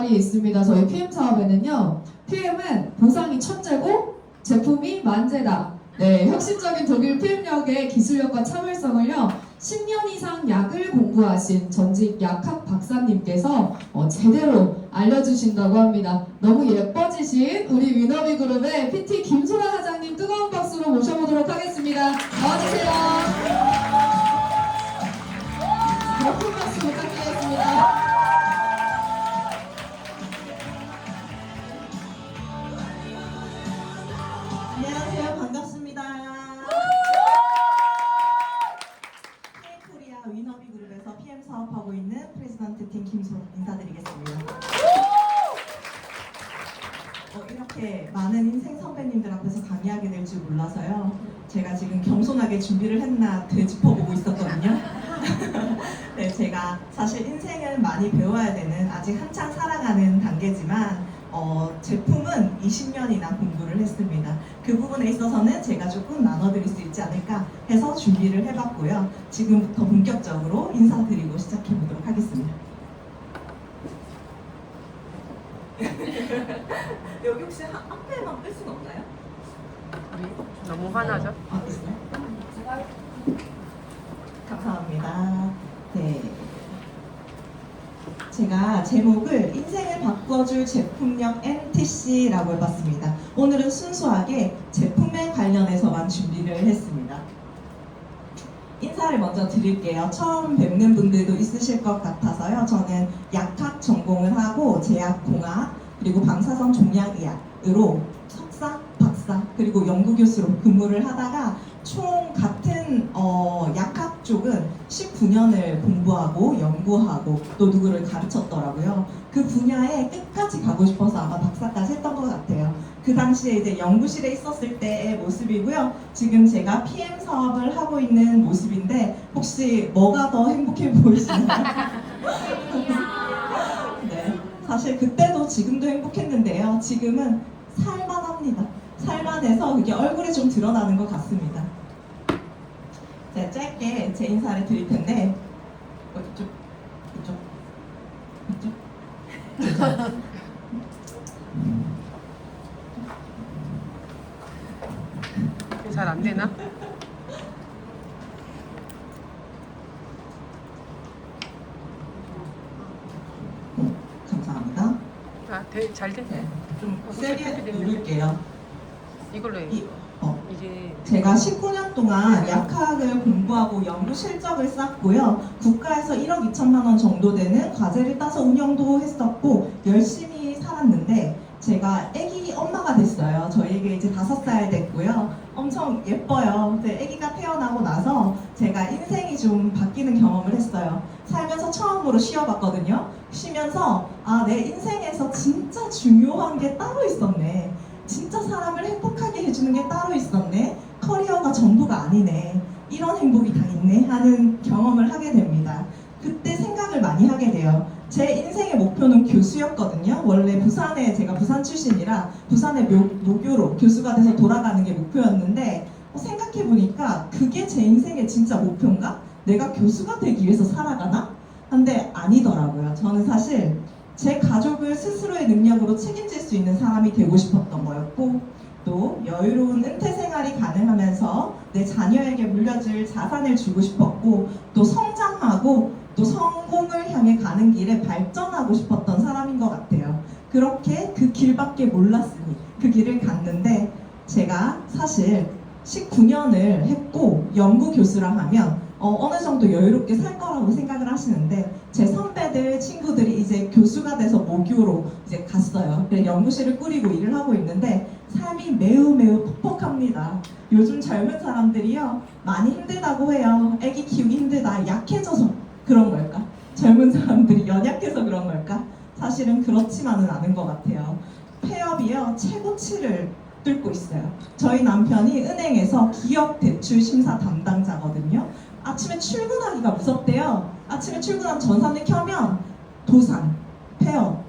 자리에 있습니다. 저희 PM 사업에는요. PM은 보상이 천재고 제품이 만재다. 네, 혁신적인 독일 PM력의 기술력과 참을성을요. 10년 이상 약을 공부하신 전직 약학 박사님께서 제대로 알려주신다고 합니다. 너무 예뻐지신 우리 위너비 그룹의 PT 김소라 사장님 뜨거운 박수로 모셔보도록 하겠습니다. 나와주세요. 큰 박수 부탁드리겠습니다. 안녕하세요. 반갑습니다. PM코리아 위너비 그룹에서 PM 사업하고 있는 프레지던트 팀 김소라 인사드리겠습니다. 이렇게 많은 인생 선배님들 앞에서 강의하게 될 줄 몰라서요. 제가 지금 겸손하게 준비를 했나 되짚어보고 있었거든요. 네, 제가 사실 인생을 많이 배워야 되는 아직 한창 살아가는 단계지만 제품은 20년이나 공부를 했습니다. 그 부분에 있어서는 제가 조금 나눠드릴 수 있지 않을까 해서 준비를 해봤고요. 지금부터 본격적으로 인사드리고 시작해보도록 하겠습니다. 여기 혹시 앞에만 뺄 수는 없나요? 너무 화나죠? 있어요? 감사합니다. 네. 제가 제목을 인생을 바꿔줄 제품력 NTC라고 해봤습니다. 오늘은 순수하게 제품에 관련해서만 준비를 했습니다. 인사를 먼저 드릴게요. 처음 뵙는 분들도 있으실 것 같아서요. 저는 약학 전공을 하고 제약공학 그리고 방사선 종양의학으로 석사, 박사 그리고 연구교수로 근무를 하다가 총 같은 약학 쪽은 19년을 공부하고 연구하고 또 누구를 가르쳤더라고요. 그 분야에 끝까지 가고 싶어서 아마 박사까지 했던 것 같아요. 그 당시에 이제 연구실에 있었을 때의 모습이고요. 지금 제가 PM 사업을 하고 있는 모습인데 혹시 뭐가 더 행복해 보이시나요? 네, 사실 그때도 지금도 행복했는데요. 지금은 살만합니다. 살만해서 그게 얼굴에 좀 드러나는 것 같습니다. 제가 짧게 제 인사를 드릴 텐데 이쪽, 이쪽, 이쪽. 잘 안 되나? 감사합니다. 잘 돼? 네, 좀 세게 누를게요. 이걸로 해. 이게 제가 19년 동안 약학을 공부하고 연구 실적을 쌓고요. 국가에서 1억 2천만 원 정도 되는 과제를 따서 운영도 했었고 열심히 살았는데 제가 아기 엄마가 됐어요. 저희에게 이제 5살 됐고요. 엄청 예뻐요. 근데 아기가 태어나고 나서 제가 인생이 좀 바뀌는 경험을 했어요. 살면서 처음으로 쉬어봤거든요. 쉬면서 내 인생에서 진짜 중요한 게 따로 있었네. 진짜 사람을 행복하게 해주는 게 따로 있었네. 커리어가 전부가 아니네. 이런 행복이 다 있네 하는 경험을 하게 됩니다. 그때 생각을 많이 하게 돼요. 제 인생의 목표는 교수였거든요. 원래 제가 부산 출신이라 부산의 모교로 교수가 돼서 돌아가는 게 목표였는데 생각해보니까 그게 제 인생의 진짜 목표인가? 내가 교수가 되기 위해서 살아가나? 근데 아니더라고요. 저는 사실 제 가족을 스스로의 능력으로 책임질 수 있는 사람이 되고 싶었던 거였고 또 여유로운 은퇴 생활이 가능하면서 내 자녀에게 물려줄 자산을 주고 싶었고 또 성장하고 또 성공을 향해 가는 길에 발전하고 싶었던 사람인 것 같아요. 그렇게 그 길밖에 몰랐으니 그 길을 갔는데 제가 사실 19년을 했고 연구 교수라 하면 어느 정도 여유롭게 살 거라고 생각을 하시는데 제 선배들 친구들이 이제 교수가 돼서 모교로 이제 갔어요. 그래서 연구실을 꾸리고 일을 하고 있는데 삶이 매우 퍽퍽합니다. 요즘 젊은 사람들이요 많이 힘들다고 해요. 애기 키우기 힘들다, 약해져서 그런 걸까? 젊은 사람들이 연약해서 그런 걸까? 사실은 그렇지만은 않은 것 같아요. 폐업이요 최고치를 뚫고 있어요. 저희 남편이 은행에서 기업 대출 심사 담당자거든요. 아침에 출근하기가 무섭대요. 아침에 출근한 전산을 켜면 도산, 폐업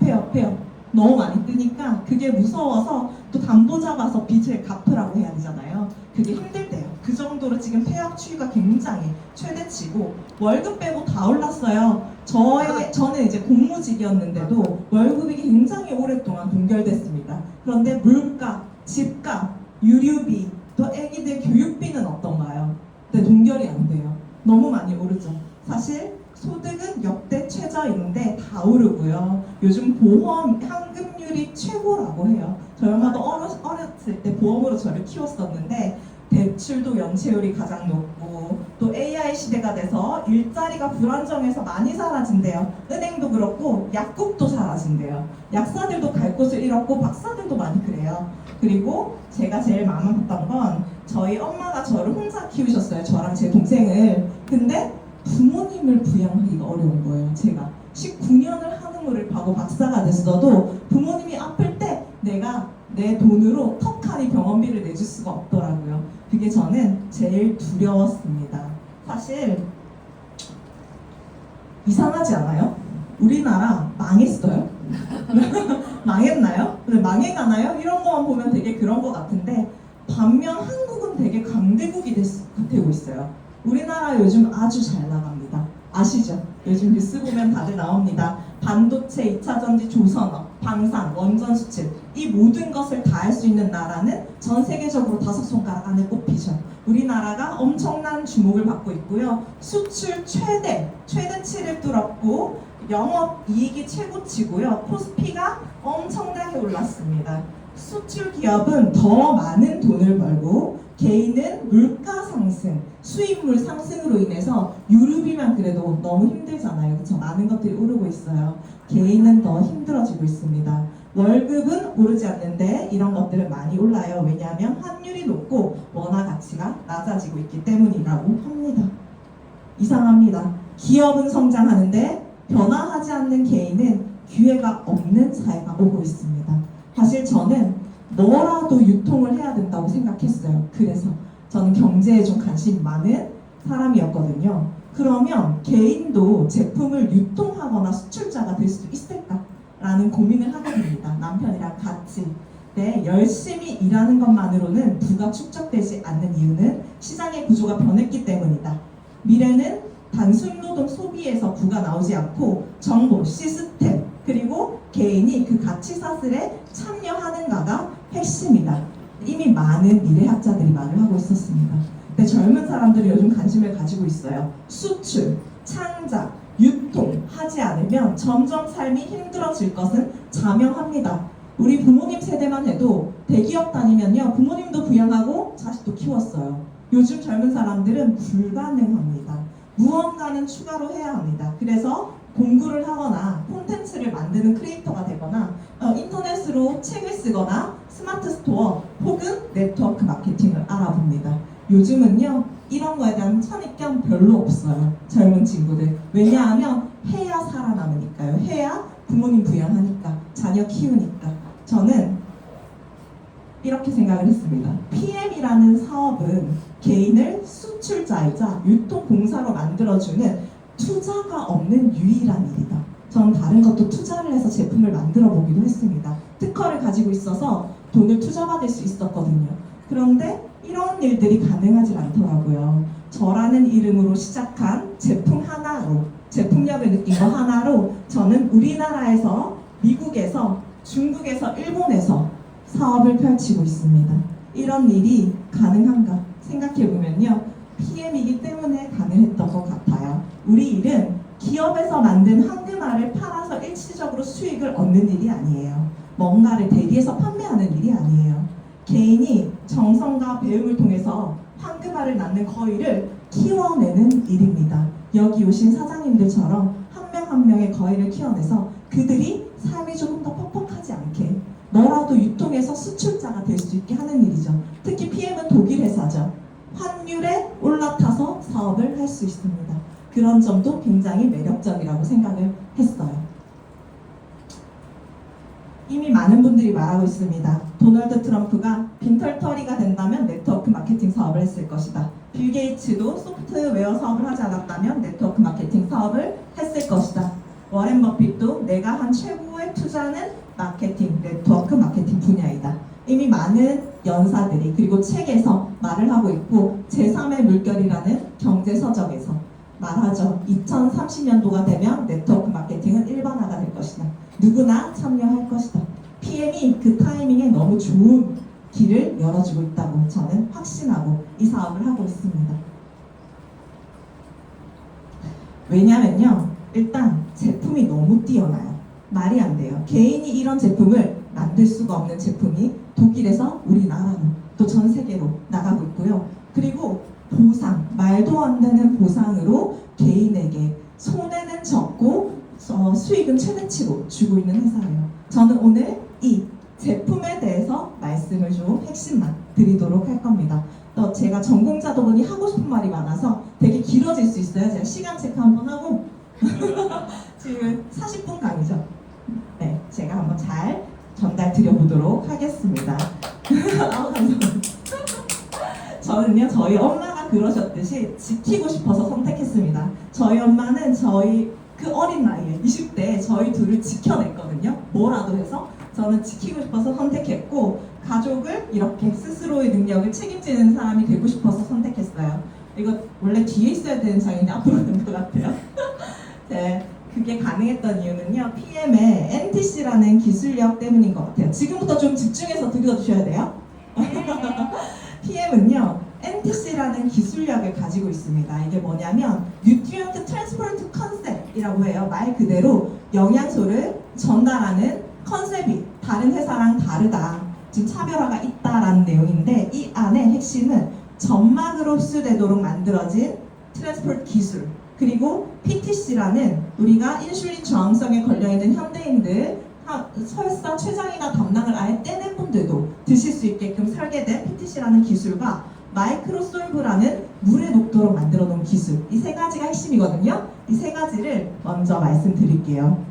너무 많이 뜨니까 그게 무서워서 또 담보 잡아서 빚을 갚으라고 해야 되잖아요. 그게 힘들대요. 그 정도로 지금 폐업 추이가 굉장히 최대치고 월급 빼고 다 올랐어요. 저는 이제 공무직이었는데도 월급이 오랫동안 동결됐습니다. 그런데 물가, 집값, 유류비, 또 애기들 교육비는 어떤가요? 네, 동결이 안 돼요. 너무 많이 오르죠. 사실 소득은 역대 최저인데 다 오르고요. 요즘 보험 현금률이 최고라고 해요. 저희 엄마도 어렸을 때 보험으로 저를 키웠었는데 대출도 연체율이 가장 높고 또 AI 시대가 돼서 일자리가 불안정해서 많이 사라진대요. 은행도 그렇고 약국도 사라진대요. 약사들도 갈 곳을 잃었고 박사들도 많이 그래요. 그리고 제가 제일 마음 아팠던 건 저희 엄마가 저를 혼자 키우셨어요. 저랑 제 동생을. 근데 부모님을 부양하기가 어려운 거예요. 제가 19년을 한의무를 파고 박사가 됐어도 부모님이 아플 때 내가 내 돈으로 턱하니 병원비를 내줄 수가 없더라고요. 그게 저는 제일 두려웠습니다. 사실 이상하지 않아요? 우리나라 망했어요? 망했나요? 근데 망해가나요? 이런 거만 보면 되게 그런 것 같은데 반면 한국은 되게 강대국이 되고 있어요. 우리나라 요즘 아주 잘 나갑니다. 아시죠? 요즘 뉴스 보면 다들 나옵니다. 반도체, 2차전지, 조선업, 방산, 원전 수출 이 모든 것을 다 할 수 있는 나라는 전 세계적으로 5손가락 안에 꼽히죠. 우리나라가 엄청난 주목을 받고 있고요. 수출 최대치를 뚫었고 영업이익이 최고치고요. 코스피가 엄청나게 올랐습니다. 수출 기업은 더 많은 돈을 벌고 개인은 물가 상승, 수입물 상승으로 인해서 유류비만 그래도 너무 힘들잖아요. 그렇죠? 많은 것들이 오르고 있어요. 개인은 더 힘들어지고 있습니다. 월급은 오르지 않는데 이런 것들은 많이 올라요. 왜냐하면 환율이 높고 원화 가치가 낮아지고 있기 때문이라고 합니다. 이상합니다. 기업은 성장하는데 변화하지 않는 개인은 기회가 없는 사회가 오고 있습니다. 사실 저는 뭐라도 유통을 해야 된다고 생각했어요. 그래서 저는 경제에 좀 관심이 많은 사람이었거든요. 그러면 개인도 제품을 유통하거나 수출자가 될 수 있을까라는 고민을 하게 됩니다. 남편이랑 같이. 네, 열심히 일하는 것만으로는 부가 축적되지 않는 이유는 시장의 구조가 변했기 때문이다. 미래는 단순 노동 소비에서 부가 나오지 않고 정보, 시스템, 그리고 개인이 그 가치 사슬에 참여하는가가 핵심이다. 이미 많은 미래학자들이 말을 하고 있었습니다. 근데 젊은 사람들이 요즘 관심을 가지고 있어요. 수출, 창작, 유통 하지 않으면 점점 삶이 힘들어질 것은 자명합니다. 우리 부모님 세대만 해도 대기업 다니면요 부모님도 부양하고 자식도 키웠어요. 요즘 젊은 사람들은 불가능합니다. 무언가는 추가로 해야 합니다. 그래서 공부를 하거나 콘텐츠를 만드는 크리에이터가 되거나 인터넷으로 책을 쓰거나 스마트 스토어 혹은 네트워크 마케팅을 알아봅니다. 요즘은요 이런 거에 대한 선입견 별로 없어요. 젊은 친구들. 왜냐하면 해야 살아남으니까요. 해야 부모님 부양하니까 자녀 키우니까. 저는 이렇게 생각을 했습니다. PM이라는 사업은 개인을 수출자이자 유통공사로 만들어주는 투자가 없는 유일한 일이다. 전 다른 것도 투자를 해서 제품을 만들어 보기도 했습니다. 특허를 가지고 있어서 돈을 투자받을 수 있었거든요. 그런데 이런 일들이 가능하지 않더라고요. 저라는 이름으로 시작한 제품 하나로, 제품력을 느낀 거 하나로 저는 우리나라에서, 미국에서, 중국에서, 일본에서 사업을 펼치고 있습니다. 이런 일이 가능한가 생각해보면요. PM이기 때문에 가능했던 것 같아요. 우리 일은 기업에서 만든 황금알을 팔아서 일시적으로 수익을 얻는 일이 아니에요. 뭔가를 대리해서 판매하는 일이 아니에요. 개인이 정성과 배움을 통해서 황금알을 낳는 거위를 키워내는 일입니다. 여기 오신 사장님들처럼 한 명 한 명의 거위를 키워내서 그들이 삶이 조금 더 퍽퍽하지 않게 너라도 유통해서 수출자가 될 수 있게 하는 일이죠. 특히 PM은 독일 회사죠. 환율에 올라타서 사업을 할 수 있습니다. 그런 점도 굉장히 매력적이라고 생각을 했어요. 이미 많은 분들이 말하고 있습니다. 도널드 트럼프가 빈털터리가 된다면 네트워크 마케팅 사업을 했을 것이다. 빌 게이츠도 소프트웨어 사업을 하지 않았다면 네트워크 마케팅 사업을 했을 것이다. 워렌 버핏도 내가 한 최고의 투자는 마케팅, 네트워크 마케팅 분야이다. 이미 많은 연사들이 그리고 책에서 말을 하고 있고 제3의 물결이라는 경제서적에서 말하죠. 2030년도가 되면 네트워크 마케팅은 일반화가 될 것이다. 누구나 참여할 것이다. PM이 그 타이밍에 너무 좋은 길을 열어주고 있다고 저는 확신하고 이 사업을 하고 있습니다. 왜냐면요, 일단 제품이 너무 뛰어나요. 말이 안 돼요. 개인이 이런 제품을 만들 수가 없는 제품이 독일에서 우리나라로 또 전 세계로 나가고 있고요. 그리고 보상, 말도 안 되는 보상으로 개인에게 손해는 적고 수익은 최대치로 주고 있는 회사예요. 저는 오늘 이 제품에 대해서 말씀을 좀 핵심만 드리도록 할 겁니다. 또 제가 전공자다 보니 하고 싶은 말이 많아서 되게 길어질 수 있어요. 제가 시간 체크 한번 하고 지금 40분 강의죠. 네, 제가 한번 잘 전달 드려보도록 하겠습니다. 감사합니다. 저는요, 저희 엄마가 그러셨듯이 지키고 싶어서 선택했습니다. 저희 엄마는 저희 그 어린 나이에 20대에 저희 둘을 지켜냈거든요. 뭐라도 해서 저는 지키고 싶어서 선택했고, 가족을 이렇게 스스로의 능력을 책임지는 사람이 되고 싶어서 선택했어요. 이거 원래 뒤에 있어야 되는 장인데 앞으로 된 것 같아요. 네, 그게 가능했던 이유는요, PM의 NTC라는 기술력 때문인 것 같아요. 지금부터 좀 집중해서 들어주셔야 돼요. PM은요, NTC라는 기술력을 가지고 있습니다. 이게 뭐냐면 Nutrient Transport Concept이라고 해요. 말 그대로 영양소를 전달하는 컨셉이 다른 회사랑 다르다, 지금 차별화가 있다라는 내용인데, 이 안에 핵심은 점막으로 흡수되도록 만들어진 트랜스포트 기술, 그리고 PTC라는 우리가 인슐린 저항성에 걸려있는 현대인들 설사 췌장이나 담낭을 아예 떼낸 분들도 드실 수 있게끔 설계된 PTC라는 기술과 마이크로솔브라는 물의 녹도로 만들어 놓은 기술, 이 세 가지가 핵심이거든요. 이 세 가지를 먼저 말씀드릴게요.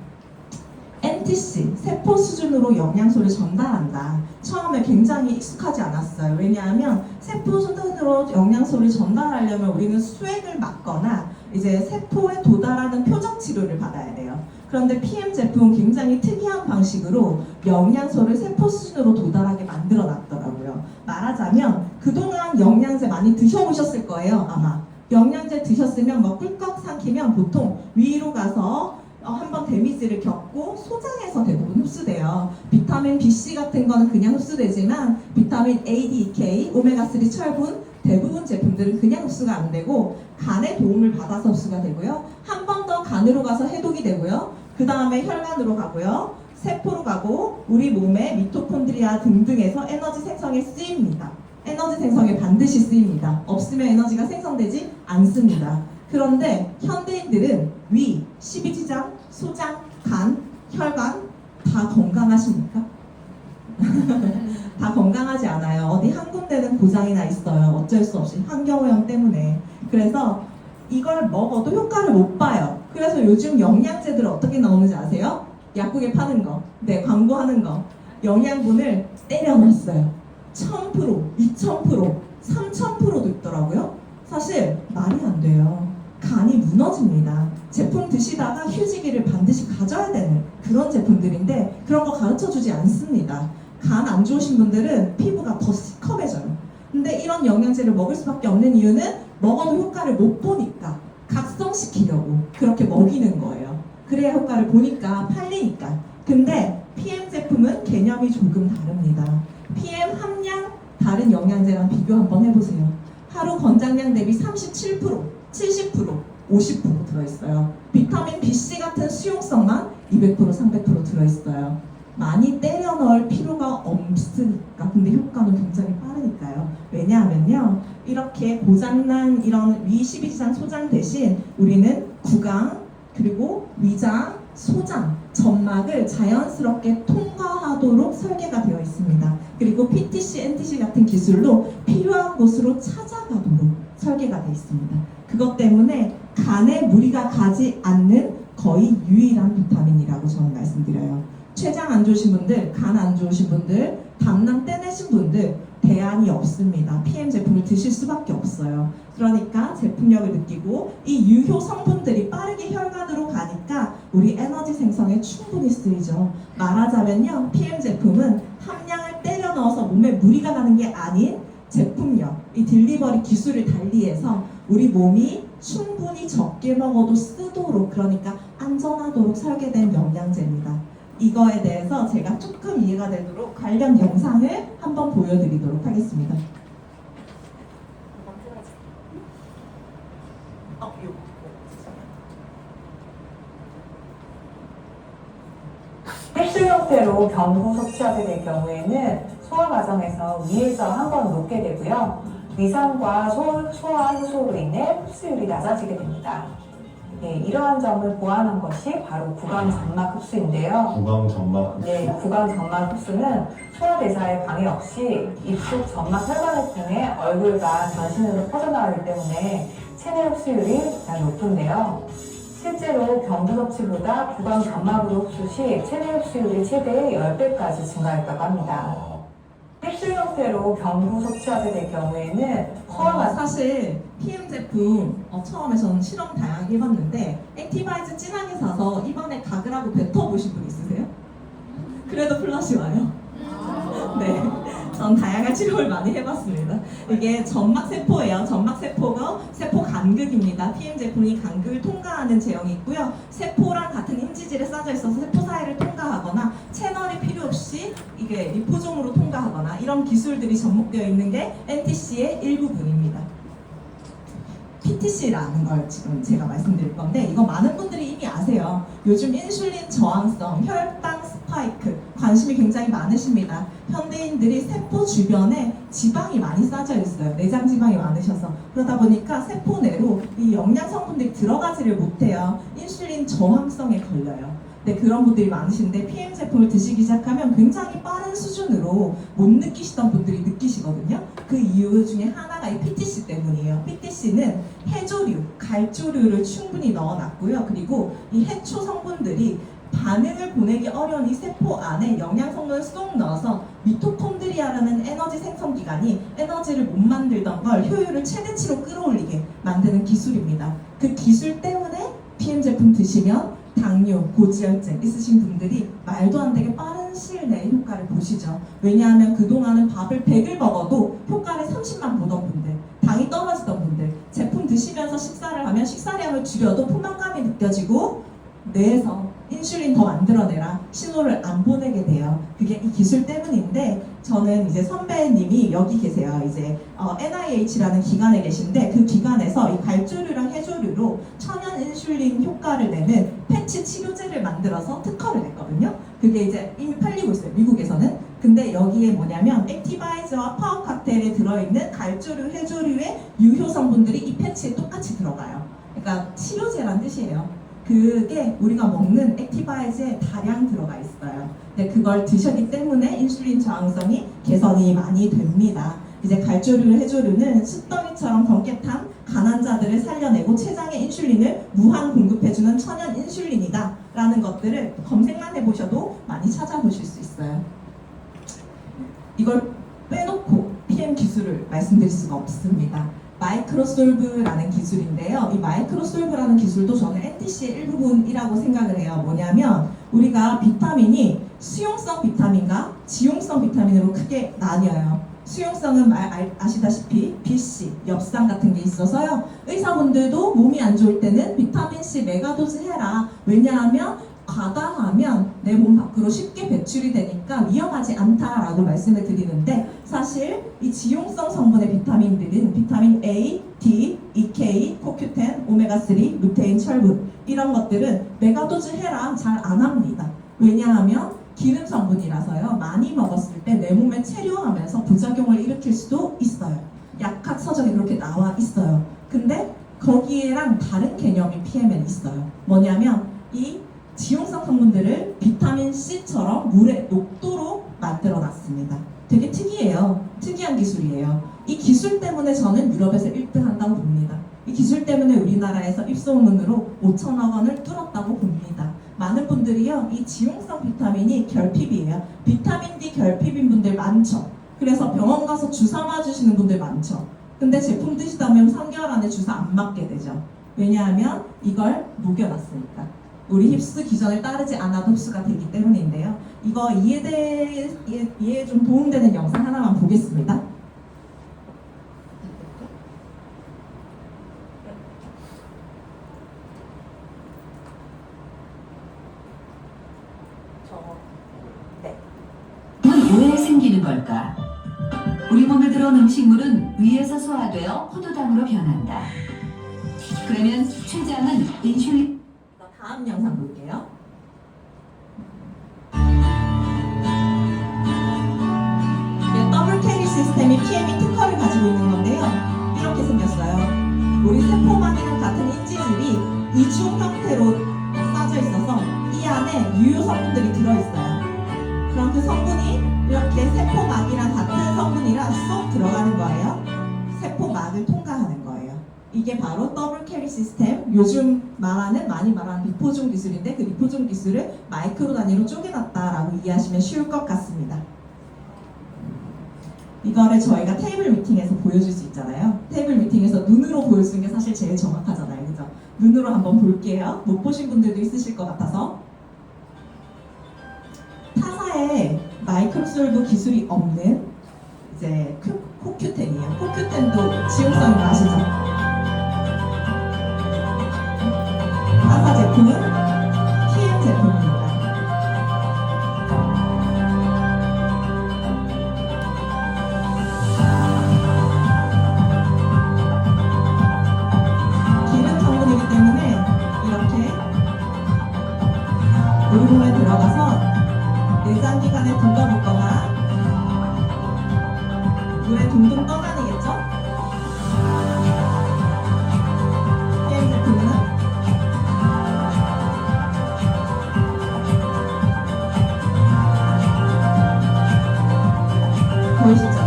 NTC, 세포 수준으로 영양소를 전달한다. 처음에 굉장히 익숙하지 않았어요. 왜냐하면 세포 수준으로 영양소를 전달하려면 우리는 수액을 맞거나 이제 세포에 도달하는 표적 치료를 받아야 돼요. 그런데 PM 제품은 굉장히 특이한 방식으로 영양소를 세포 수준으로 도달하게 만들어 놨더라고요. 말하자면 그동안 영양제 많이 드셔보셨을 거예요, 아마. 영양제 드셨으면 뭐 꿀꺽 삼키면 보통 위로 가서 한번 데미지를 겪고 소장에서 대부분 흡수돼요. 비타민 BC 같은 거는 그냥 흡수되지만 비타민 A, D, K, 오메가3 철분 대부분 제품들은 그냥 흡수가 안 되고 간의 도움을 받아서 흡수가 되고요. 한 번 더 간으로 가서 해독이 되고요. 그 다음에 혈관으로 가고요. 세포로 가고 우리 몸의 미토콘드리아 등등에서 에너지 생성에 쓰입니다. 에너지 생성에 반드시 쓰입니다. 없으면 에너지가 생성되지 않습니다. 그런데 현대인들은 위, 십이지장, 소장, 간, 혈관 다 건강하십니까? 다 건강하지 않아요. 어디 한 군데는 고장이 나 있어요. 어쩔 수 없이 환경오염 때문에. 그래서 이걸 먹어도 효과를 못 봐요. 그래서 요즘 영양제들 어떻게 나오는지 아세요? 약국에 파는 거, 네, 광고하는 거. 영양분을 때려놨어요. 1000%, 2000%, 3000%도 있더라고요. 사실 말이 안 돼요. 간이 무너집니다. 제품 드시다가 휴지기를 반드시 가져야 되는 그런 제품들인데 그런 거 가르쳐주지 않습니다. 간 안 좋으신 분들은 피부가 더 시커매져요. 근데 이런 영양제를 먹을 수밖에 없는 이유는 먹어도 효과를 못 보니까 각성시키려고 그렇게 먹이는 거예요. 그래야 효과를 보니까 팔리니까. 근데 PM 제품은 개념이 조금 다릅니다. PM 함량 다른 영양제랑 비교 한번 해보세요. 하루 권장량 대비 37%, 70%, 50% 들어있어요. 비타민 BC 같은 수용성만 200%, 300% 들어있어요. 많이 때려 넣을 필요가 없으니까. 근데 효과는 굉장히 빠르니까요. 왜냐하면요, 이렇게 고장난 이런 위 12지장 소장 대신 우리는 구강, 그리고 위장, 소장, 점막을 자연스럽게 통과하도록 설계가 되어 있습니다. 그리고 PTC, NTC 같은 기술로 필요한 곳으로 찾아가도록 설계가 되어 있습니다. 그것 때문에 간에 무리가 가지 않는 거의 유일한 비타민이라고 저는 말씀드려요. 췌장 안 좋으신 분들, 간 안 좋으신 분들, 담낭 떼내신 분들 대안이 없습니다. PM 제품을 드실 수밖에 없어요. 그러니까 제품력을 느끼고 이 유효 성분들이 빠르게 혈관으로 가니까 우리 에너지 생성에 충분히 쓰이죠. 말하자면요, PM 제품은 함량을 때려 넣어서 몸에 무리가 가는 게 아닌 제품력, 이 딜리버리 기술을 달리해서 우리 몸이 충분히 적게 먹어도 쓰도록, 그러니까 안전하도록 설계된 영양제입니다. 이거에 대해서 제가 조금 이해가 되도록 관련 영상을 한번 보여드리도록 하겠습니다. 캡슐 형태로 경구 섭취하게 될 경우에는 소화 과정에서 위에서 한 번 녹게 되고요. 위산과 소화 효소로 인해 흡수율이 낮아지게 됩니다. 이러한 점을 보완한 것이 바로 구강 점막 흡수인데요. 구강 점막 네, 구강 점막 흡수는 소화 대사에 방해 없이 입속 점막 혈관을 통해 얼굴과 전신으로 퍼져나가기 때문에 체내 흡수율이 가장 높은데요. 실제로 경구 섭취보다 구강 점막으로 흡수 시 체내 흡수율이 최대 10배까지 증가했다고 합니다. 캡슐 형태로 경구 섭취하게 될 경우에는 소화가 사실 PM 제품 처음에 저는 실험 다양하게 해봤는데 액티바이즈 진하게 사서 입안에 가글하고 뱉어보신 분 있으세요? 그래도 플러시 와요. 네, 전 다양한 치료를 많이 해봤습니다. 이게 점막세포예요. 점막세포가 세포 간극입니다. PM 제품이 간극을 통과하는 제형이 있고요. 세포랑 같은 인지질에 싸져 있어서 세포 사이를 통과하거나 채널이 필요 없이 이게 리포종으로 통과하거나 이런 기술들이 접목되어 있는 게 NTC의 일부분입니다. PTC라는 걸 지금 제가 말씀드릴 건데 이거 많은 분들이 이미 아세요. 요즘 인슐린 저항성, 혈당 스파이크 관심이 굉장히 많으십니다. 현대인들이 세포 주변에 지방이 많이 쌓여 있어요. 내장 지방이 많으셔서 그러다 보니까 세포 내로 이 영양 성분들이 들어가지를 못해요. 인슐린 저항성에 걸려요. 네, 그런 분들이 많으신데 PM 제품을 드시기 시작하면 굉장히 빠른 수준으로 못 느끼시던 분들이 느끼시거든요. 그 이유 중에 하나가 이 PTC 때문이에요. PTC는 해조류, 갈조류를 충분히 넣어놨고요. 그리고 이 해초 성분들이 반응을 보내기 어려운 이 세포 안에 영양 성분을 쏙 넣어서 미토콘드리아라는 에너지 생성 기관이 에너지를 못 만들던 걸 효율을 최대치로 끌어올리게 만드는 기술입니다. 그 기술 때문에 PM 제품 드시면 당뇨, 고지혈증 있으신 분들이 말도 안 되게 빠른 시일 내에 효과를 보시죠. 왜냐하면 그동안은 밥을 100을 먹어도 효과를 30만 보던 분들, 당이 떨어지던 분들, 제품 드시면서 식사를 하면 식사량을 줄여도 포만감이 느껴지고 뇌에서 인슐린 더 만들어내라 신호를 안 보내게 돼요. 그게 이 기술 때문인데 저는 이제 선배님이 여기 계세요. 이제 NIH라는 기관에 계신데 그 기관에서 이 갈조류랑 해조류로 천연 인슐린 효과를 내는 패치 치료제를 만들어서 특허를 냈거든요. 그게 이제 이미 팔리고 있어요. 미국에서는. 근데 여기에 뭐냐면 액티바이저와 파워 칵테일에 들어있는 갈조류, 해조류의 유효 성분들이 이 패치에 똑같이 들어가요. 그러니까 치료제란 뜻이에요. 그게 우리가 먹는 액티바이즈에 다량 들어가 있어요. 근데 그걸 드셨기 때문에 인슐린 저항성이 개선이 많이 됩니다. 이제 갈조류, 해조류는 숯더미처럼 번개탄 가난자들을 살려내고 췌장에 인슐린을 무한 공급해주는 천연 인슐린이다 라는 것들을 검색만 해보셔도 많이 찾아보실 수 있어요. 이걸 빼놓고 PM 기술을 말씀드릴 수가 없습니다. 마이크로솔브라는 기술인데요. 이 마이크로솔브라는 기술도 저는 NTC의 일부분이라고 생각을 해요. 뭐냐면 우리가 비타민이 수용성 비타민과 지용성 비타민으로 크게 나뉘어요. 수용성은 아시다시피 BC, 엽산 같은 게 있어서요. 의사분들도 몸이 안 좋을 때는 비타민C 메가도즈 해라. 왜냐하면 과다하면 내 몸 밖으로 쉽게 배출이 되니까 위험하지 않다라고 말씀을 드리는데 사실 이 지용성 성분의 비타민들은 비타민 A, D, EK, 코큐텐, 오메가3, 루테인, 철분 이런 것들은 메가도즈 해라 잘 안 합니다. 왜냐하면 기름 성분이라서요. 많이 먹었을 때 내 몸에 체류하면서 부작용을 일으킬 수도 있어요. 약학 서적에 그렇게 나와 있어요. 근데 거기에랑 다른 개념이 PM에 있어요. 뭐냐면 이 지용성 성분들을 비타민 C처럼 물의 녹도로 만들어 놨습니다. 되게 특이해요. 특이한 기술이에요. 이 기술 때문에 저는 유럽에서 1등 한다고 봅니다. 이 기술 때문에 우리나라에서 입소문으로 5천억 원을 뚫었다고 봅니다. 많은 분들이요, 이 지용성 비타민이 결핍이에요. 비타민 D 결핍인 분들 많죠. 그래서 병원 가서 주사 맞으시는 분들 많죠. 근데 제품 드시다 보면 3개월 안에 주사 안 맞게 되죠. 왜냐하면 이걸 녹여놨으니까. 우리 흡수 기전을 따르지 않아도 흡수가 되기 때문인데요. 이거 이해에 좀 도움되는 영상 하나만 보겠습니다. 저 생기는 걸까? 우리 몸에 들어온 음식물은 위에서 소화되어 포도당으로 변한다. 그러면 췌장은 인슐린 다음 영상 볼게요. 이게 더블 캐리 시스템이 PM이 특허를 가지고 있는 건데요. 이렇게 생겼어요. 우리 세포막이랑 같은 인지질이 이중 형태로 싸져 있어서 이 안에 유효 성분들이 들어있어요. 그럼 그 성분이 이렇게 세포막이랑 같은 성분이라 쏙 들어가는 거예요. 세포막을 통과하는 거예요. 이게 바로 더블 캐리 시스템, 요즘 많이 말하는 리포존 기술인데 그 리포존 기술을 마이크로 단위로 쪼개놨다라고 이해하시면 쉬울 것 같습니다. 이거를 저희가 테이블 미팅에서 보여줄 수 있잖아요. 테이블 미팅에서 눈으로 보여주는 게 사실 제일 정확하잖아요. 그죠? 눈으로 한번 볼게요. 못 보신 분들도 있으실 것 같아서. 타사에 마이크로솔브 기술이 없는 이제 코큐텐이에요. 코큐텐도 지용성이 아시죠? 타사 제품은 PM 제품입니다. 기름 성분이기 때문에 이렇게 우리 몸에 들어가서 내장기관에 둘러붙거나 물에 둥둥 떠다니겠죠? PM 제품은 보이시죠?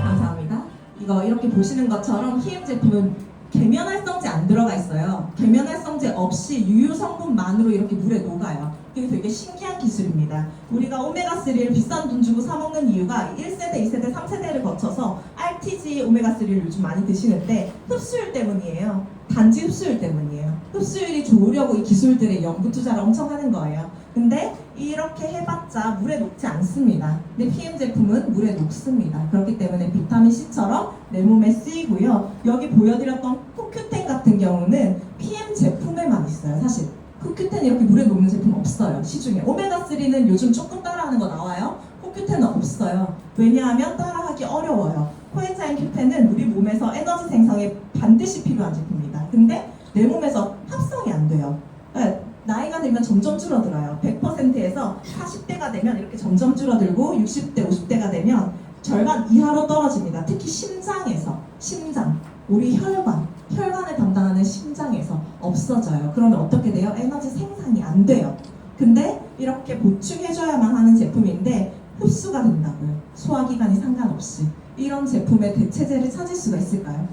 감사합니다. 이거 이렇게 보시는 것처럼 PM 제품은 계면활성제 안 들어가 있어요. 계면활성제 없이 유효 성분만으로 이렇게 물에 녹아요. 이게 되게 신기한 기술입니다. 우리가 오메가3를 비싼 돈 주고 사 먹는 이유가 1세대, 2세대, 3세대를 거쳐서 RTG 오메가3를 요즘 많이 드시는데 흡수율 때문이에요. 단지 흡수율 때문이에요. 흡수율이 좋으려고 이 기술들의 연구 투자를 엄청 하는 거예요. 근데 이렇게 해봤자 물에 녹지 않습니다. 근데 PM 제품은 물에 녹습니다. 그렇기 때문에 비타민C처럼 내 몸에 쓰이고요. 여기 보여드렸던 코큐텐 같은 경우는 PM 제품에만 있어요. 사실 코큐텐 이렇게 물에 녹는 제품 없어요. 시중에. 오메가3는 요즘 조금 따라하는 거 나와요. 코큐텐은 없어요. 왜냐하면 따라하기 어려워요. 코엔자임 Q10은 우리 몸에서 에너지 생성에 반드시 필요한 제품입니다. 근데 내 몸에서 합성이 안 돼요. 나이가 들면 점점 줄어들어요. 100%에서 40대가 되면 이렇게 점점 줄어들고 60대, 50대가 되면 절반 이하로 떨어집니다. 특히 심장에서, 우리 혈관을 담당하는 심장에서 없어져요. 그러면 어떻게 돼요? 에너지 생산이 안 돼요. 근데 이렇게 보충해줘야만 하는 제품인데 흡수가 된다고요. 소화기관이 상관없이. 이런 제품의 대체제를 찾을 수가 있을까요?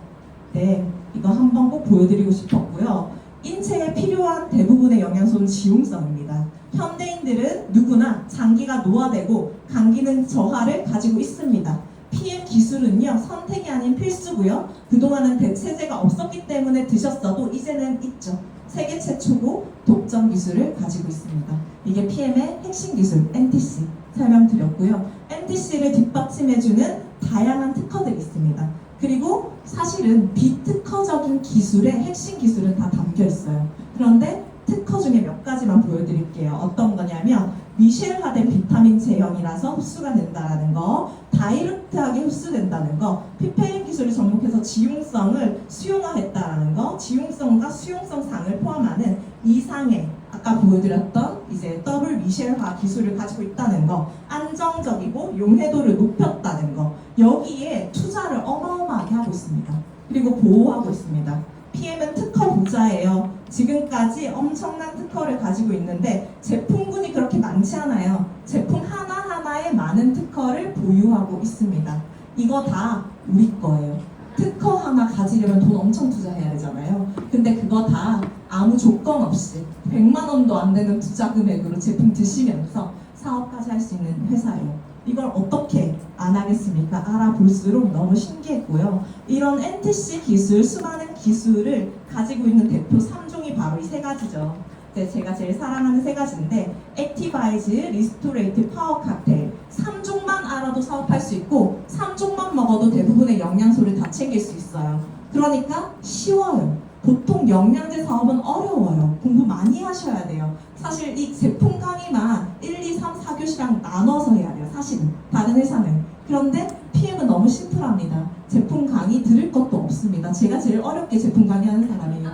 네, 이거 한번 꼭 보여드리고 싶었고요. 인체에 필요한 대부분의 영양소는 지용성입니다. 현대인들은 누구나 장기가 노화되고 감기능 저하를 가지고 있습니다. PM 기술은요, 선택이 아닌 필수고요. 그동안은 대체제가 없었기 때문에 드셨어도 이제는 있죠. 세계 최초고 독점 기술을 가지고 있습니다. 이게 PM의 핵심 기술, NTC 설명드렸고요. NTC를 뒷받침해주는 다양한 특허들이 있습니다. 그리고 사실은 비특허적인 기술의 핵심 기술은 다 담겨 있어요. 그런데 특허 중에 몇 가지만 보여드릴게요. 어떤 거냐면 미셸화된 비타민 제형이라서 흡수가 된다는 거, 다이렉트하게 흡수된다는 거, 피페린 기술을 접목해서 지용성을 수용화했다는 거, 지용성과 수용성상을 포함하는 이상의 아까 보여드렸던 이제 더블 미셸화 기술을 가지고 있다는 거, 안정적이고 용해도를 높였다는 거, 여기에 투자를 어마어마하게 하고 있습니다. 그리고 보호하고 있습니다. PM은 특허 부자예요. 지금까지 엄청난 특허를 가지고 있는데 제품군이 그렇게 많지 않아요. 제품 하나하나에 많은 특허를 보유하고 있습니다. 이거 다 우리 거예요. 특허 하나 가지려면 돈 엄청 투자해야 되잖아요. 근데 그거 다 아무 조건 없이 100만 원도 안 되는 투자 금액으로 제품 드시면서 사업까지 할 수 있는 회사예요. 이걸 어떻게 안 하겠습니까? 알아볼수록 너무 신기했고요. 이런 NTC 기술, 수많은 기술을 가지고 있는 대표 3종이 바로 이 세 가지죠. 제가 제일 사랑하는 세 가지인데 액티바이즈, 리스토레이트, 파워 칵테일 3종만 알아도 사업할 수 있고 3종만 먹어도 대부분의 영양소를 다 챙길 수 있어요. 그러니까 쉬워요. 보통 영양제 사업은 어려워요. 공부 많이 하셔야 돼요. 사실 이 제품 강의만 1, 2, 3, 4교시랑 나눠서 해야 돼요. 사실은 다른 회사는. 그런데 PM은 너무 심플합니다. 제품 강의 들을 것도 없습니다. 제가 제일 어렵게 제품 강의하는 사람이에요.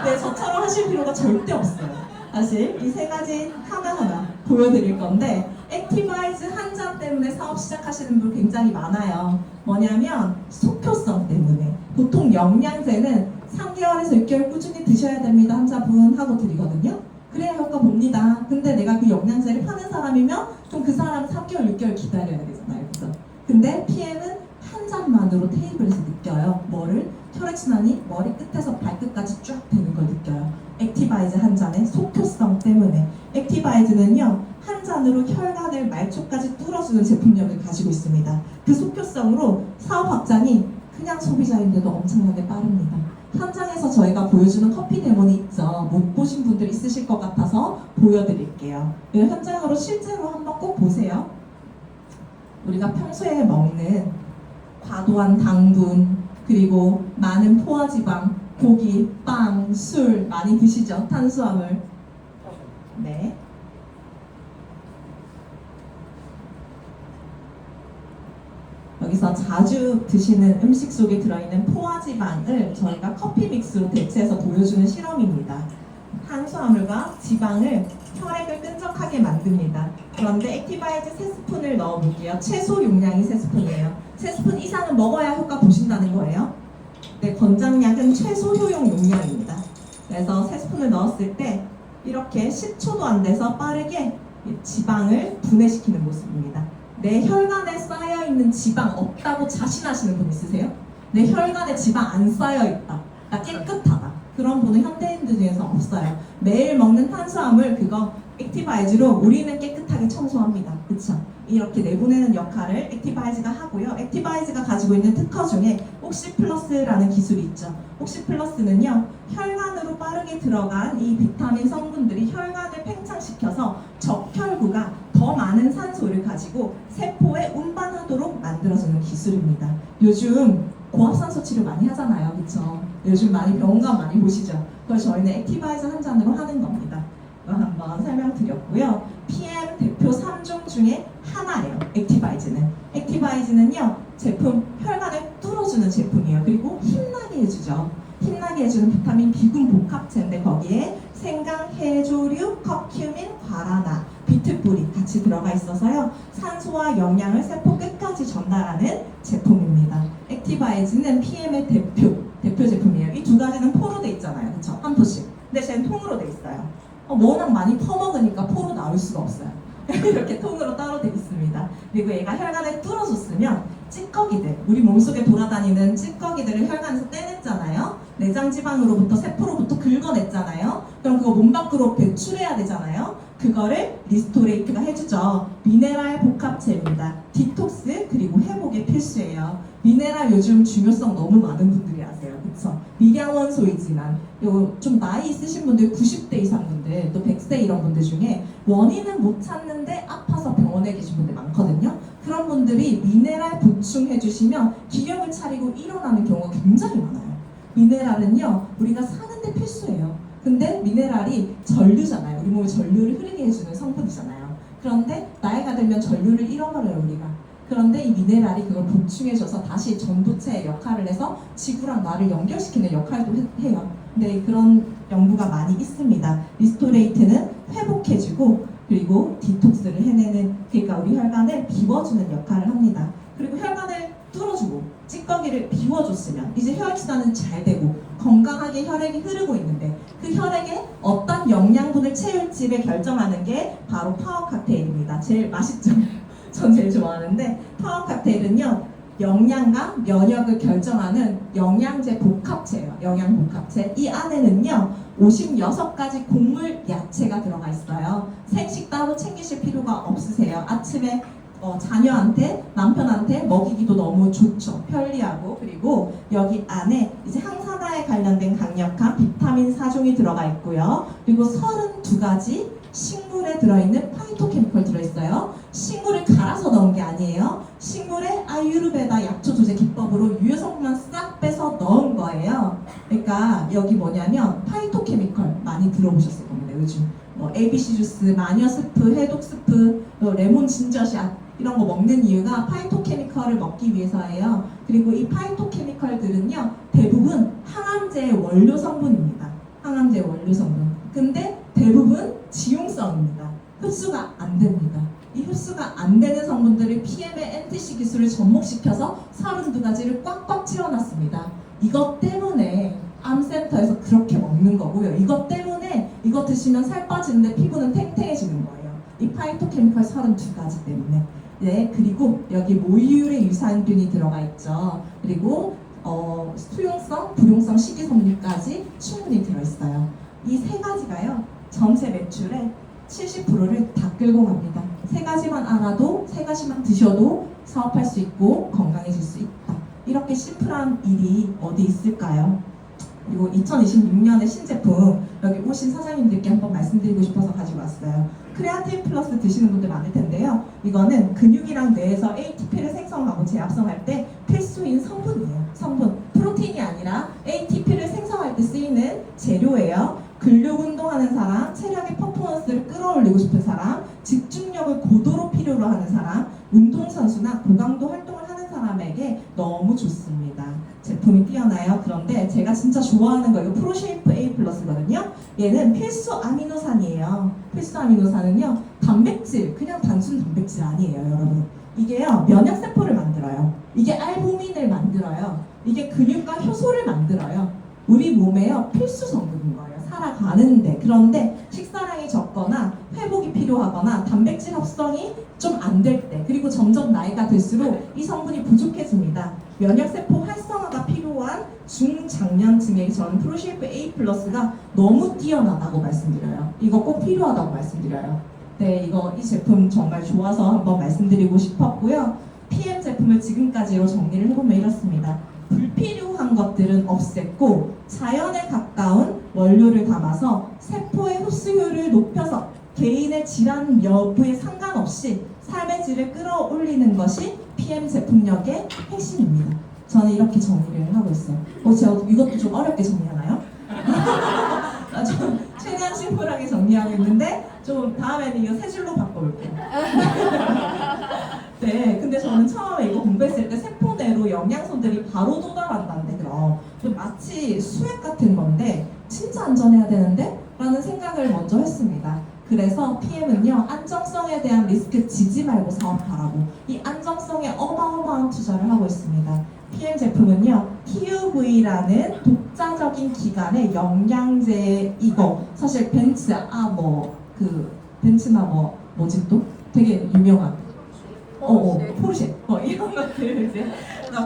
네, 저처럼 하실 필요가 절대 없어요. 사실 이 세 가지 하나하나 보여드릴 건데 액티바이즈 한 잔 때문에 사업 시작하시는 분 굉장히 많아요. 뭐냐면 속효성 때문에. 보통 영양제는 3개월에서 6개월 꾸준히 드셔야 됩니다. 환자분 하고 드리거든요. 그래야 효과 봅니다. 근데 내가 그 영양제를 파는 사람이면 그럼 그 사람은 3개월, 6개월 기다려야 되잖아요. 그죠? 근데 PM은 한 잔만으로 테이블에서 느껴요. 뭐를? 혈액순환이 머리 끝에서 발끝까지 쫙 되는 걸 느껴요. 액티바이즈 한 잔의 속효성 때문에. 액티바이즈는요, 한 잔으로 혈관을 말초까지 뚫어주는 제품력을 가지고 있습니다. 그 속효성으로 사업 확장이 그냥 소비자인데도 엄청나게 빠릅니다. 현장에서 저희가 보여주는 커피 데모는 있죠. 못 보신 분들 있으실 것 같아서 보여드릴게요. 현장으로 실제로 한번 꼭 보세요. 우리가 평소에 먹는 과도한 당분, 그리고 많은 포화지방, 고기, 빵, 술 많이 드시죠? 탄수화물. 네. 여기서 자주 드시는 음식 속에 들어있는 포화지방을 저희가 커피 믹스로 대체해서 보여주는 실험입니다. 탄수화물과 지방을 혈액을 끈적하게 만듭니다. 그런데 액티바이즈 3스푼을 넣어볼게요. 최소 용량이 3스푼이에요. 3스푼 이상은 먹어야 효과 보신다는 거예요. 네, 권장량은 최소 효용 용량입니다. 그래서 3스푼을 넣었을 때 이렇게 10초도 안 돼서 빠르게 지방을 분해시키는 모습입니다. 내 혈관에 쌓여있는 지방 없다고 자신하시는 분 있으세요? 내 혈관에 지방 안 쌓여있다. 나 깨끗하다. 그런 분은 현대인들 중에서 없어요. 매일 먹는 탄수화물 그거 액티바이즈로 우리는 깨끗하게 청소합니다. 그쵸? 이렇게 내보내는 역할을 액티바이즈가 하고요. 액티바이즈가 가지고 있는 특허 중에 옥시플러스라는 기술이 있죠. 옥시플러스는요, 혈관으로 빠르게 들어간 이 비타민 성분들이 혈관을 팽창시켜서 적혈구가 더 많은 산소를 가지고 세포에 운반하도록 만들어주는 기술입니다. 요즘 고압산소 치료 많이 하잖아요. 그쵸? 요즘 많이 병원 가면 많이 보시죠? 그걸 저희는 액티바이즈 한 잔으로 하는 겁니다. 이거 한번 설명드렸고요. PM 대표 3종 중에 하나예요. 액티바이즈는. 액티바이즈는요, 제품 혈관을 뚫어주는 제품이에요. 그리고 힘나게 해주죠. 힘나게 해주는 비타민 B군 복합체인데 거기에 생강, 해조류, 커큐민, 과라나, 비트뿌리 같이 들어가 있어서요. 산소와 영양을 세포 끝까지 전달하는 제품입니다. 액티바이즈는 PM의 대표 제품이에요. 이 두 가지는 포로 돼 있잖아요. 그렇죠? 한 포씩. 근데 쟤는 통으로 돼 있어요. 워낙 많이 퍼먹으니까 포로 나올 수가 없어요. 이렇게 통으로 따로 돼 있습니다. 그리고 얘가 혈관을 뚫어줬으면 찌꺼기들, 우리 몸속에 돌아다니는 찌꺼기들을 혈관에서 떼냈잖아요. 내장지방으로부터 세포로부터 긁어냈잖아요. 그럼 그거 몸 밖으로 배출해야 되잖아요. 그거를 리스토레이트가 해주죠. 미네랄 복합체입니다. 디톡스 그리고 회복에 필수예요. 미네랄 요즘 중요성 너무 많은 분들이 아세요. 그쵸? 미량원소이지만 요 좀 나이 있으신 분들 90대 이상 분들 또 100세 이런 분들 중에 원인은 못 찾는데 아파서 병원에 계신 분들 많거든요. 그런 분들이 미네랄 보충해 주시면 기력을 차리고 일어나는 경우가 굉장히 많아요. 미네랄은요, 우리가 사는데 필수예요. 근데 미네랄이 전류잖아요. 우리 몸에 전류를 흐르게 해주는 성분이잖아요. 그런데 나이가 들면 전류를 잃어버려요, 우리가. 그런데 이 미네랄이 그걸 보충해줘서 다시 전도체의 역할을 해서 지구랑 나를 연결시키는 역할도 해요. 근데 그런 연구가 많이 있습니다. 리스토레이트는 회복해주고 그리고 디톡스를 해내는, 그러니까 우리 혈관을 비워주는 역할을 합니다. 그리고 혈관을 뚫어주고 찌꺼기를 비워줬으면 이제 혈액순환은 잘 되고 건강하게 혈액이 흐르고 있는데 그 혈액에 어떤 영양분을 채울지를 결정하는 게 바로 파워 칵테일입니다. 제일 맛있죠? 전 제일 좋아하는데 파워 칵테일은요, 영양과 면역을 결정하는 영양제 복합체예요. 영양 복합체. 이 안에는요 56가지 곡물 야채가 들어가 있어요. 생식 따로 챙기실 필요가 없으세요. 아침에 자녀한테, 남편한테 먹이기도 너무 좋죠. 편리하고. 그리고 여기 안에 이제 항산화에 관련된 강력한 비타민 4종이 들어가 있고요. 그리고 32가지 식물에 들어있는 파이토케미컬 들어있어요. 식물을 갈아서 넣은 게 아니에요. 식물에 아유르베다 약초 조제 기법으로 유효 성분만 싹 빼서 넣은 거예요. 그러니까 여기 뭐냐면 파이토케미컬 많이 들어보셨을 겁니다. 요즘 뭐 ABC 주스, 마녀 스프, 해독 스프, 또 레몬 진저샷 이런 거 먹는 이유가 파이토케미컬을 먹기 위해서예요. 그리고 이 파이토케미컬들은요 대부분 항암제 원료 성분입니다. 항암제 원료 성분. 근데 대부분 지용성입니다. 흡수가 안 됩니다. 이 흡수가 안 되는 성분들을 PM의 NTC 기술을 접목시켜서 32가지를 꽉꽉 채워놨습니다. 이것 때문에 암센터에서 그렇게 먹는 거고요. 이것 때문에 이거 드시면 살 빠지는데 피부는 탱탱해지는 거예요. 이 파이토케미컬 32가지 때문에. 네, 그리고 여기 모유의 유산균이 들어가 있죠. 그리고 수용성, 불용성 식이섬유까지 충분히 들어있어요. 이 세 가지가요. 전체 매출의 70%를 다 끌고 갑니다. 세 가지만 알아도, 세 가지만 드셔도 사업할 수 있고 건강해질 수 있다. 이렇게 심플한 일이 어디 있을까요? 그리고 2026년의 신제품 여기 오신 사장님들께 한번 말씀드리고 싶어서 가지고 왔어요. 크레아틴 플러스 드시는 분들 많을 텐데요. 이거는 근육이랑 뇌에서 ATP를 생성하고 재합성할 때 필수인 성분이에요. 성분. 프로틴이 아니라 ATP를 생성할 때 쓰이는 재료예요. 근력 운동하는 사람, 체력의 퍼포먼스를 끌어올리고 싶은 사람, 집중력을 고도로 필요로 하는 사람, 운동선수나 고강도 활동을 하는 사람에게 너무 좋습니다. 제품이 뛰어나요. 그런데 제가 진짜 좋아하는 거 이거 프로쉐이프 A 플러스거든요. 얘는 필수 아미노산이에요. 필수 아미노산은요 단백질, 그냥 단순 단백질 아니에요, 여러분. 이게요 면역세포를 만들어요. 이게 알부민을 만들어요. 이게 근육과 효소를 만들어요. 우리 몸에요 필수 성분인 거예요. 살아가는데. 그런데 식사량이 적거나 회복이 필요하거나 단백질 합성이 좀 안 될 때, 그리고 점점 나이가 들수록 이 성분이 부족해집니다. 면역세포 활성화가 필요한 중장년층에 저는 프로쉐이프 A 플러스가 너무 뛰어나다고 말씀드려요. 이거 꼭 필요하다고 말씀드려요. 네, 이 제품 정말 좋아서 한번 말씀드리고 싶었고요. PM 제품을 지금까지로 정리를 해보면 이렇습니다. 불필요한 것들은 없앴고 자연에 가까운 원료를 담아서 세포의 흡수율을 높여서 개인의 질환 여부에 상관없이 삶의 질을 끌어올리는 것이 PM 제품력의 핵심입니다. 저는 이렇게 정리를 하고 있어요. 제가 이것도 좀 어렵게 정리하나요? 좀 최대한 심플하게 정리하고 있는데 좀 다음에는 이거 세 줄로 바꿔볼게요. 네, 근데 저는 처음에 이거 공부했을 때 세포 내로 영양소들이 바로 도달한다는데 그럼 좀 마치 수액 같은 건데 진짜 안전해야 되는데? 라는 생각을 먼저 했습니다. 그래서 PM은요 안정성에 대한 리스크 지지 말고 사업하라고 이 안정성에 어마어마한 투자를 하고 있습니다. PM 제품은요 TUV라는 독자적인 기관의 영양제이고 사실 벤츠나 뭐지 또 되게 유명한 포르쉐 이런 것들 이제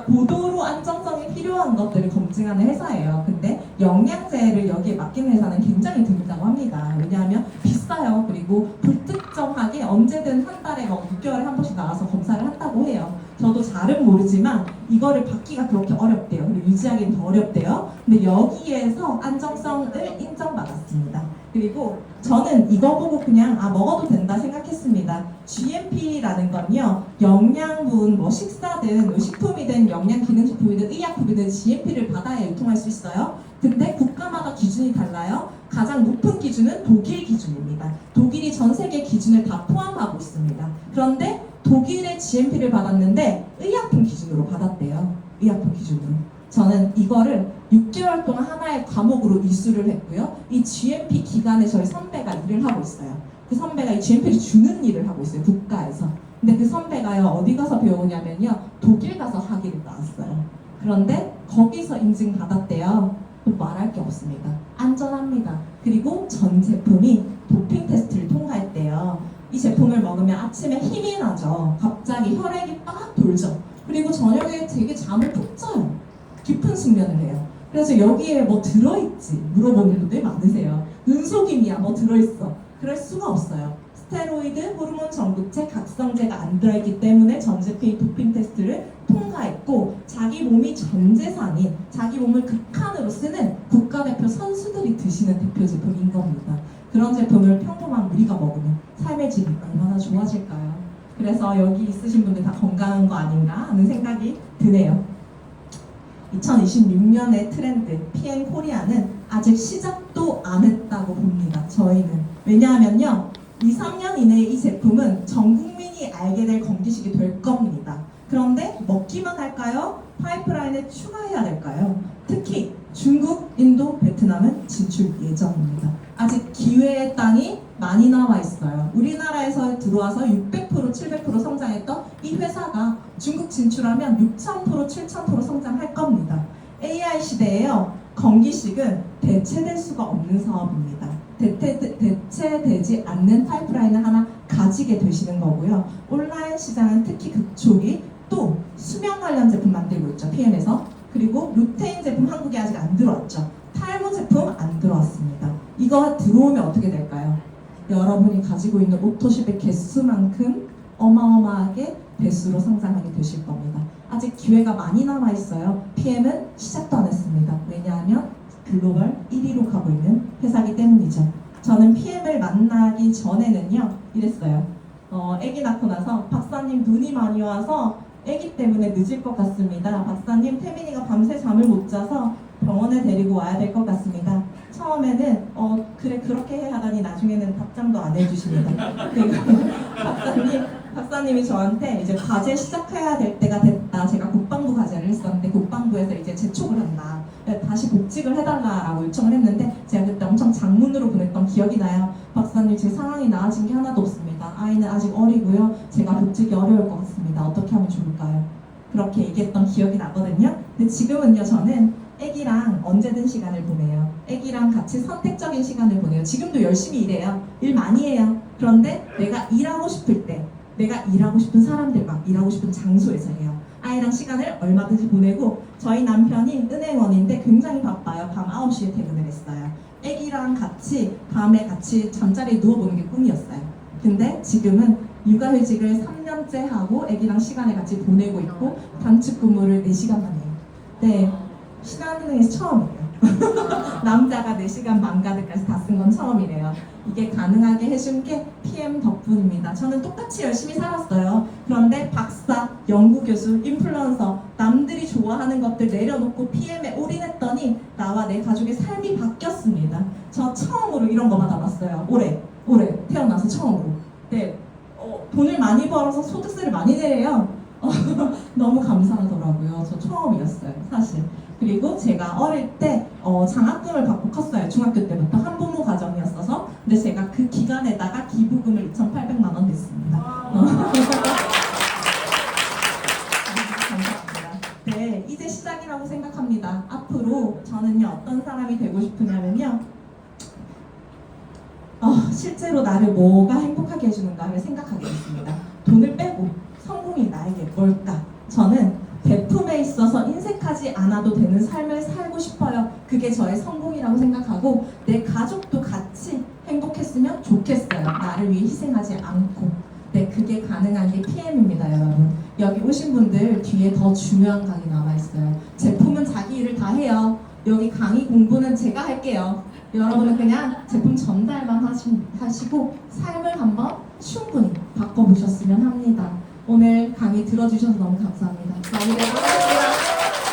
고도로 안정성이 필요한 것들을 검증하는 회사예요. 근데 영양제를 여기에 맡기는 회사는 굉장히 드물다고 합니다. 왜냐하면 비싸요. 그리고 불특정하게 언제든 한 달에 6개월에 한 번씩 나와서 검사를 한다고 해요. 저도 잘은 모르지만 이거를 받기가 그렇게 어렵대요. 그리고 유지하기는 더 어렵대요. 근데 여기에서 안정성을 인정받았습니다. 그리고 저는 이거 보고 그냥 먹어도 된다 생각했습니다. GMP라는 건요 영양분 뭐 식사든 식품이든 영양기능식품이든 의약품이든 GMP를 받아야 유통할 수 있어요. 근데 국가마다 기준이 달라요. 가장 높은 기준은 독일 기준입니다. 독일이 전 세계 기준을 다 포함하고 있습니다. 그런데 독일의 GMP를 받았는데 의약품 기준으로 받았대요. 의약품 기준으로. 저는 이거를 6개월 동안 하나의 과목으로 이수를 했고요. 이 GMP 기관에 저희 선배가 일을 하고 있어요. 그 선배가 이 GMP를 주는 일을 하고 있어요. 국가에서. 근데 그 선배가요 어디 가서 배우냐면요 독일 가서 학위를 나왔어요. 그런데 거기서 인증받았대요. 또 말할 게 없습니다. 안전합니다. 그리고 전 제품이 도핑 테스트를 통과했대요. 이 제품을 먹으면 아침에 힘이 나죠. 갑자기 혈액이 빡 돌죠. 그리고 저녁에 되게 잠을 푹 자요. 깊은 숙면을 해요. 그래서 여기에 뭐 들어있지 물어보는 분들이 많으세요. 눈속임이야 뭐 들어있어. 그럴 수가 없어요. 스테로이드, 호르몬 전구체, 각성제가 안 들어있기 때문에 전 제품 도핑 테스트를 통과했고 자기 몸이 전 재산인 자기 몸을 극한으로 쓰는 국가대표 선수들이 드시는 대표 제품인 겁니다. 그런 제품을 평범한 우리가 먹으면 삶의 질이 얼마나 좋아질까요? 그래서 여기 있으신 분들 다 건강한 거 아닌가 하는 생각이 드네요. 2026년의 트렌드 PM 코리아는 아직 시작도 안 했다고 봅니다. 저희는. 왜냐하면요. 2, 3년 이내에 이 제품은 전 국민이 알게 될 건기식이 될 겁니다. 그런데 먹기만 할까요? 파이프라인에 추가해야 될까요? 특히 중국, 인도, 베트남은 진출 예정입니다. 아직 기회의 땅이 많이 남아 있어요. 우리나라에서 들어와서 600%, 700% 성장했던 이 회사가 중국 진출하면 6,000%, 7,000% 성장할 겁니다. AI 시대에요. 건기식은 대체될 수가 없는 사업입니다. 대체되지 않는 파이프라인을 하나 가지게 되시는 거고요. 온라인 시장은 특히 그쪽이 또 수면 관련 제품 만들고 있죠. PM에서. 그리고 루테인 제품 한국에 아직 안 들어왔죠. 탈모 제품 안 들어왔습니다. 이거 들어오면 어떻게 될까요? 여러분이 가지고 있는 오토십의 개수만큼 어마어마하게 배수로 성장하게 되실 겁니다. 아직 기회가 많이 남아 있어요. PM은 시작도 안 했습니다. 왜냐하면 글로벌 1위로 가고 있는 회사이기 때문이죠. 저는 PM을 만나기 전에는요 이랬어요. 아기 낳고 나서 박사님 눈이 많이 와서 아기 때문에 늦을 것 같습니다. 박사님 태민이가 밤새 잠을 못 자서 병원에 데리고 와야 될 것 같습니다. 처음에는 그래 그렇게 해 하다니 나중에는 답장도 안 해주십니다. 그리고 박사님이 저한테 이제 과제 시작해야 될 때가 됐다. 제가 국방부 과제를 했었는데 국방부에서 이제 재촉을 한다. 다시 복직을 해달라라고 요청을 했는데 제가 그때 엄청 장문으로 보냈던 기억이 나요. 박사님 제 상황이 나아진 게 하나도 없습니다. 아이는 아직 어리고요. 제가 복직이 어려울 것 같습니다. 어떻게 하면 좋을까요? 그렇게 얘기했던 기억이 나거든요. 근데 지금은요 저는 애기랑 언제든 시간을 보내요. 애기랑 같이 선택적인 시간을 보내요. 지금도 열심히 일해요. 일 많이 해요. 그런데 내가 일하고 싶을 때 내가 일하고 싶은 사람들과 일하고 싶은 장소에서 해요. 아이랑 시간을 얼마든지 보내고 저희 남편이 은행원인데 굉장히 바빠요. 밤 9시에 퇴근을 했어요. 애기랑 같이 밤에 같이 잠자리에 누워보는 게 꿈이었어요. 근데 지금은 육아휴직을 3년째 하고 애기랑 시간을 같이 보내고 있고 단축 근무를 4시간만 해요. 네, 신한은행에서 처음이에요. 남자가 4시간 만가득까지 다 쓴 건 처음이래요. 이게 가능하게 해준 게 PM 덕분입니다. 저는 똑같이 열심히 살았어요. 그런데 박사, 연구교수, 인플루언서, 남들이 좋아하는 것들 내려놓고 PM에 올인했더니 나와 내 가족의 삶이 바뀌었습니다. 저 처음으로 이런 거 받아봤어요. 올해 태어나서 처음으로. 네, 돈을 많이 벌어서 소득세를 많이 내래요. 너무 감사하더라고요. 저 처음이었어요, 사실. 그리고 제가 어릴 때 장학금을 받고 컸어요. 중학교 때부터 한부모 가정이었어서. 근데 제가 그 기간에다가 기부금을 2,800만 원 냈습니다. 감사합니다. 네, 이제 시작이라고 생각합니다. 앞으로 저는요 어떤 사람이 되고 싶으냐면요. 실제로 나를 뭐가 행복하게 해주는가를 생각하게 됐습니다. 돈을 빼고 성공이 나에게 뭘까? 저는 베품에 있어서 인색하지 않아도 되는 삶을 살고 싶어요. 그게 저의 성공이라고 생각하고 내 가족도 같이 행복했으면 좋겠어요. 나를 위해 희생하지 않고. 네, 그게 가능한 게 PM입니다, 여러분. 여기 오신 분들 뒤에 더 중요한 강의 남아있어요. 제품은 자기 일을 다 해요. 여기 강의 공부는 제가 할게요. 여러분은 그냥 제품 전달만 하시고 삶을 한번 충분히 바꿔보셨으면 합니다. 오늘 강의 들어주셔서 너무 감사합니다. 마무리하겠습니다.